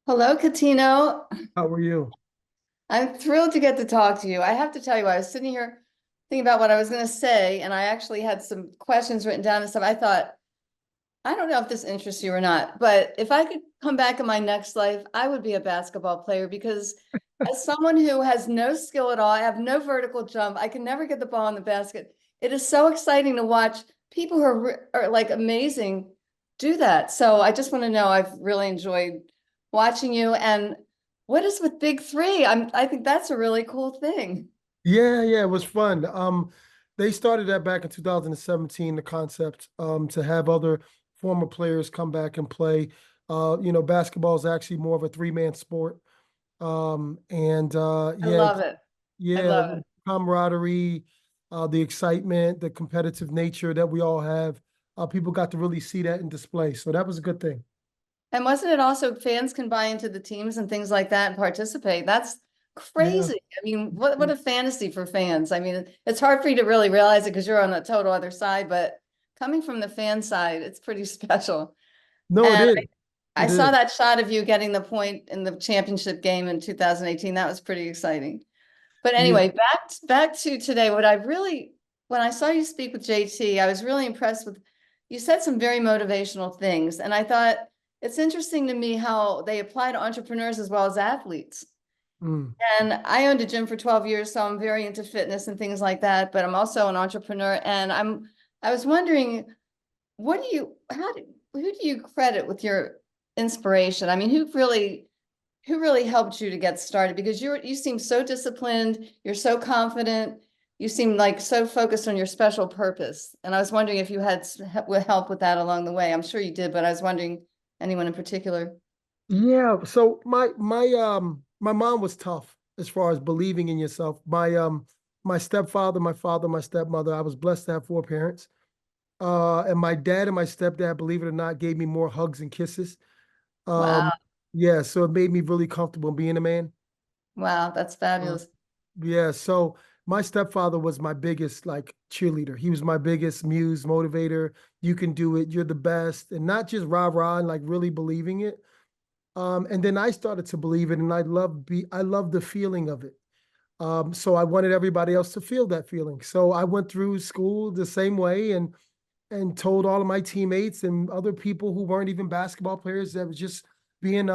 Hello, Cuttino. How are you? I'm thrilled to get to talk to you. I have to tell you, I was sitting here thinking about what I was going to say, and I actually had some questions written down and stuff. I thought, I don't know if this interests you or not, but if I could come back in my next life, I would be a basketball player because as someone who has no skill at all, I have no vertical jump, I can never get the ball in the basket. It is so exciting to watch people who are like amazing do that. So I just want to know, I've really enjoyed watching you. And what is with Big Three? I think that's a really cool thing. Yeah, it was fun. They started that back in 2017, the concept, to have other former players come back and play. Basketball is actually more of a three-man sport. And I yeah, love it. I yeah, love the it. camaraderie, the excitement, the competitive nature that we all have. People got to really see that in display. So that was a good thing. And wasn't it also fans can buy into the teams and things like that and participate? That's Yeah. crazy. I mean, what a fantasy for fans. I mean, it's hard for you to really realize it because you're on the total other side, but coming from the fan side, it's pretty special. No, it And is. I It saw is. that shot of you getting the point in the championship game in 2018. That was pretty exciting. But Yeah. anyway, back to today. When I saw you speak with JT, I was really impressed with, you said some very motivational things. And I thought it's interesting to me how they apply to entrepreneurs as well as athletes. Mm. And I owned a gym for 12 years, so I'm very into fitness and things like that, but I'm also an entrepreneur. And I was wondering, who do you credit with your inspiration? I mean, who really helped you to get started? Because you seem so disciplined, you're so confident, you seem like so focused on your special purpose. And I was wondering if you had help with that along the way. I'm sure you did, but I was wondering anyone in particular. Yeah, so my mom was tough as far as believing in yourself. My stepfather, my father, my stepmother, I was blessed to have four parents. And my dad and my stepdad, believe it or not, gave me more hugs and kisses. Wow. Um, yeah, so it made me really comfortable being a man. Wow, that's Uh, fabulous. yeah, so my stepfather was my biggest like cheerleader. He was my biggest muse, motivator. You can do it, you're the best, and not just rah-rah and like really believing it. And then I started to believe it, and I love the feeling of it. So I wanted everybody else to feel that feeling. So I went through school the same way and told all of my teammates and other people who weren't even basketball players that was just being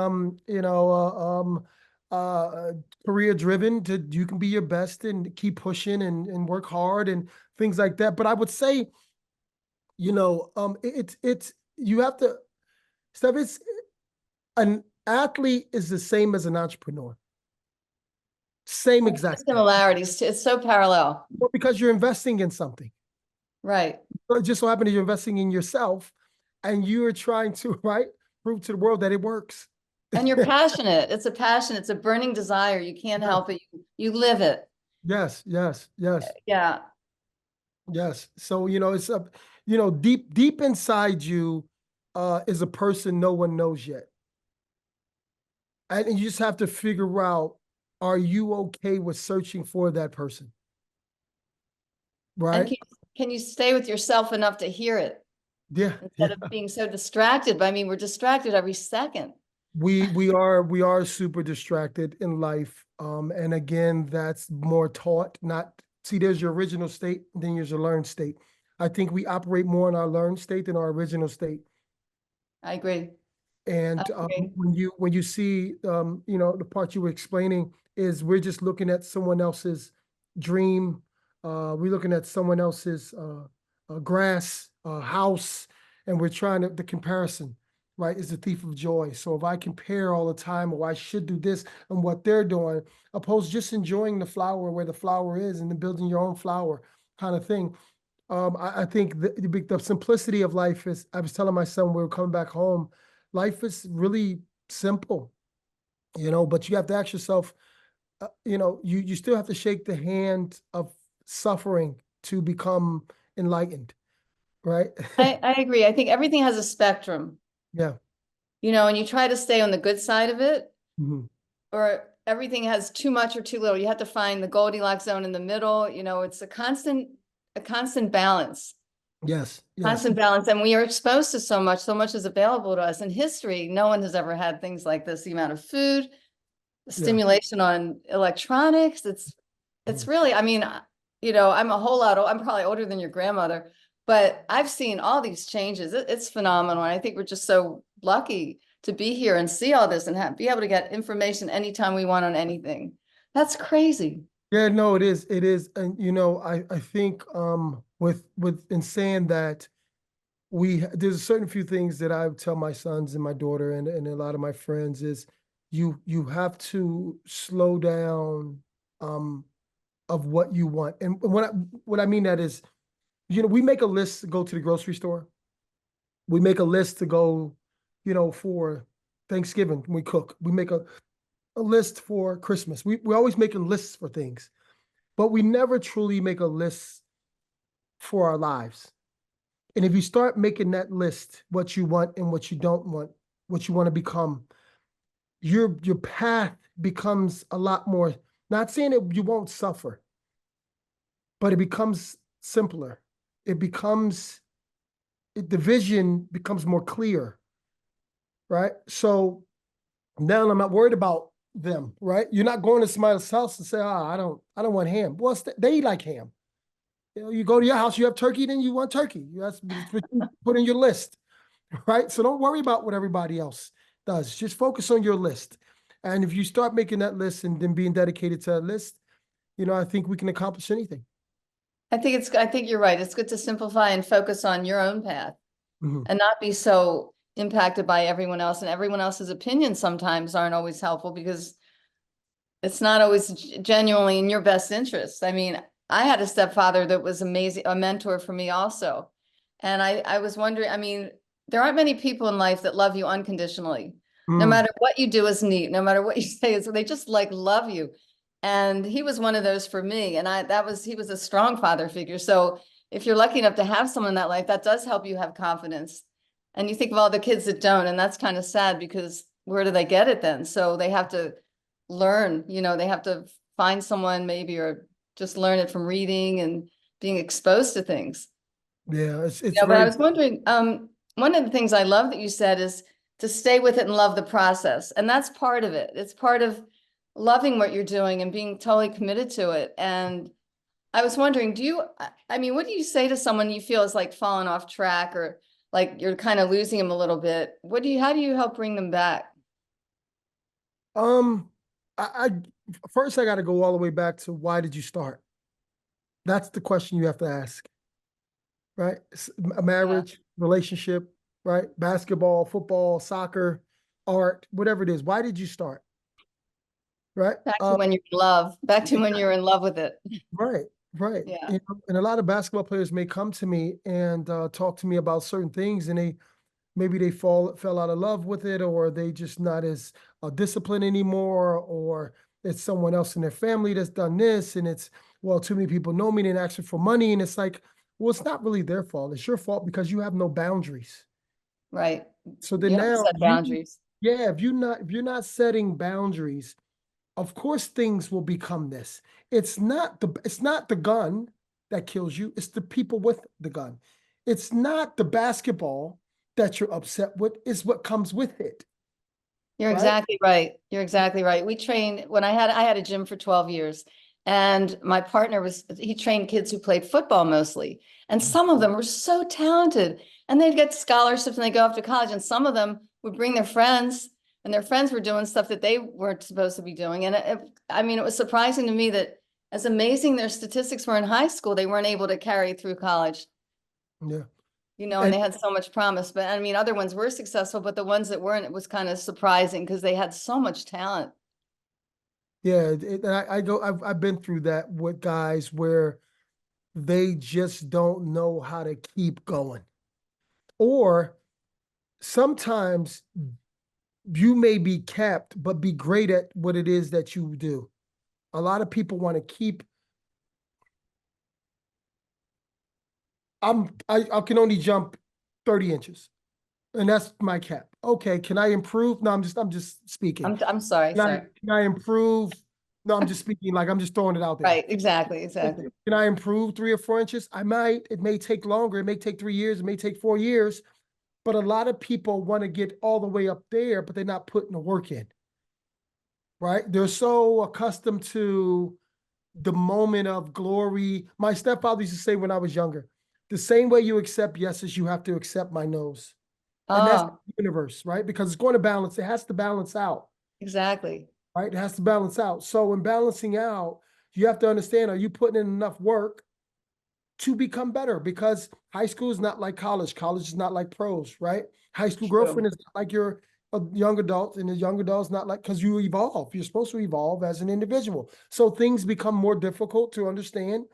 uh career driven to you can be your best and keep pushing and work hard and things like that. But I would say, it's you have to Steph, it's an athlete is the same as an entrepreneur. Same exact thing. Similarities. It's so parallel. Well, because you're investing in something. Right. So it just so happens you're investing in yourself and you're trying to, right, prove to the world that it works. And you're passionate. It's a passion. It's a burning desire. You can't Yes, help it. You live it. yes, Yeah. yes. So, it's a, deep inside you is a person no one knows yet. And you just have to figure out, are you okay with searching for that person? And Right? can you stay with yourself enough to hear it Yeah, instead of yeah. being so distracted? I mean, we're distracted every second. We are super distracted in life. And again, that's more taught, not see, there's your original state, then there's your learned state. I think we operate more in our learned state than our original state. I agree. I And agree. when you see the part you were explaining is we're just looking at someone else's dream. We're looking at someone else's grass, house, and we're trying to the comparison, right, is the thief of joy. So if I compare all the time, or I should do this and what they're doing, opposed to just enjoying the flower where the flower is and then building your own flower kind of thing. I think the simplicity of life is, I was telling my son, we were coming back home, life is really simple, but you have to ask yourself, you still have to shake the hand of suffering to become enlightened, right? I agree. I think everything has a spectrum, Yeah. and you try to stay on the good side of it, Mhm. or everything has too much or too little. You have to find the Goldilocks zone in the middle. It's a constant balance. Yes, yes. constant balance. And we are exposed to so much is available to us in history. No one has ever had things like this, the amount of food, the Yeah. stimulation on electronics. It's Mhm. really, I mean, I'm a whole lot, I'm probably older than your grandmother, but I've seen all these changes. It's phenomenal. And I think we're just so lucky to be here and see all this and be able to get information anytime we want on anything. That's crazy. Yeah, no, it is. It is. And I think with in saying that there's a certain few things that I tell my sons and my daughter and a lot of my friends is you have to slow down um of what you want. And what I mean that is, we make a list to go to the grocery store. We make a list to go, for Thanksgiving, we cook. We make a list for Christmas. We're always making lists for things, but we never truly make a list for our lives. And if you start making that list, what you want and what you don't want, what you want to become, your path becomes a lot more, not saying that you won't suffer, but it becomes simpler. It becomes, the vision becomes more clear, right? So now I'm not worried about them, right? You're not going to somebody's house and say, "Oh, I don't want ham." Well, they like ham. You go to your house, you have turkey, then you want turkey. That's what you put in your list, right? So don't worry about what everybody else does. Just focus on your list. And if you start making that list and then being dedicated to that list, I think we can accomplish anything. I think you're right. It's good to simplify and focus on your own path Mhm. and not be so impacted by everyone else, and everyone else's opinions sometimes aren't always helpful because it's not always genuinely in your best interest. I mean, I had a stepfather that was amazing, a mentor for me also. And I was wondering, I mean, there aren't many people in life that love you unconditionally. No Mm, matter what you do is neat, no matter what you say is, they just like love you. And he was one of those for me. And he was a strong father figure. So if you're lucky enough to have someone in that life, that does help you have confidence. And you think of all the kids that don't, and that's kind of sad because where do they get it then? So they have to learn, they have to find someone maybe, or just learn it from reading and being exposed to things. yeah, it's But I very, was wondering, one of the things I love that you said is to stay with it and love the process. And that's part of it. It's part of loving what you're doing and being totally committed to it. And I was wondering, I mean, what do you say to someone you feel is like falling off track, or like you're kind of losing them a little bit? How do you help bring them back? um, I first I got to go all the way back to why did you start? That's the question you have to ask, right? A Yeah. marriage, relationship, right? Basketball, football, soccer, art, whatever it is. Why did you start? Right? Back to when you're in love, back to when you're in love with it. Right, right. Yeah, And a lot of basketball players may come to me and talk to me about certain things, and maybe they fell out of love with it, or they just not as disciplined anymore, or it's someone else in their family that's done this, and it's, well, too many people know me and asking for money, and it's like, well, it's not really their fault. It's your fault because you have no boundaries. right. So then You have to now set boundaries. yeah, if you're not setting boundaries, of course things will become this. It's not the gun that kills you, it's the people with the gun. It's not the basketball that you're upset with, it's what comes with it, You're right? exactly right. You're exactly right. We trained when I had a gym for 12 years, and my partner he trained kids who played football mostly. And some of them were so talented, and they'd get scholarships and they go off to college. And some of them would bring their friends, and their friends were doing stuff that they weren't supposed to be doing. And I mean, it was surprising to me that as amazing their statistics were in high school, they weren't able to carry through college. Yeah. And And they had so much promise. But I mean, other ones were successful, but the ones that weren't, it was kind of surprising because they had so much talent. yeah, I've been through that with guys where they just don't know how to keep going. Or sometimes you may be capped, but be great at what it is that you do. A lot of people want to keep. I can only jump 30 inches, and that's my cap. Okay, can I improve? No, I'm just speaking. I'm sorry, Can I sorry. can I improve No, I'm just speaking, like, I'm just throwing it out there. Right, exactly, exactly. Can I improve 3 or 4 inches? I might. It may take longer. It may take 3 years. It may take 4 years. But a lot of people want to get all the way up there, but they're not putting the work in, right? They're so accustomed to the moment of glory. My stepfather used to say when I was younger, the same way you accept yeses, you have to accept my no's. And that's the Oh, universe, right? Because it's going to balance. It has to balance out, exactly. right? It has to balance out. So in balancing out, you have to understand, are you putting in enough work to become better? Because high school is not like college. College is not like pros, right? High school True. girlfriend is not like your a young adult, and a young adult is not like, because you evolve. You're supposed to evolve as an individual. So things become more difficult to understand,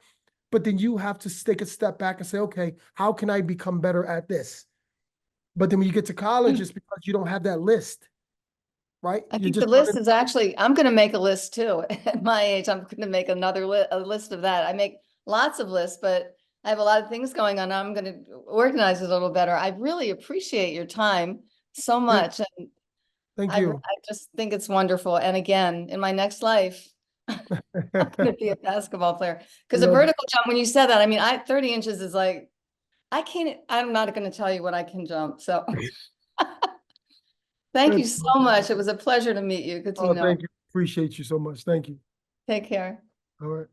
but then you have to take a step back and say, okay, how can I become better at this? But then when you get to college, it's because you don't have that list, right? I You're think the just list running. is actually, I'm gonna make a list too. At my age, I'm gonna make another a list of that. I make lots of lists, but I have a lot of things going on. I'm gonna organize it a little better. I really appreciate your time so much. And Thank I you. just think it's wonderful. And again, in my next life, I'm gonna be a basketball player. Because a No, vertical jump, when you said that, I mean, 30 inches is like, I'm not gonna tell you what I can jump. So thank you so much. It was a pleasure to meet you. Good to oh, know. thank you. Appreciate you so much. Thank you. Take care. All right.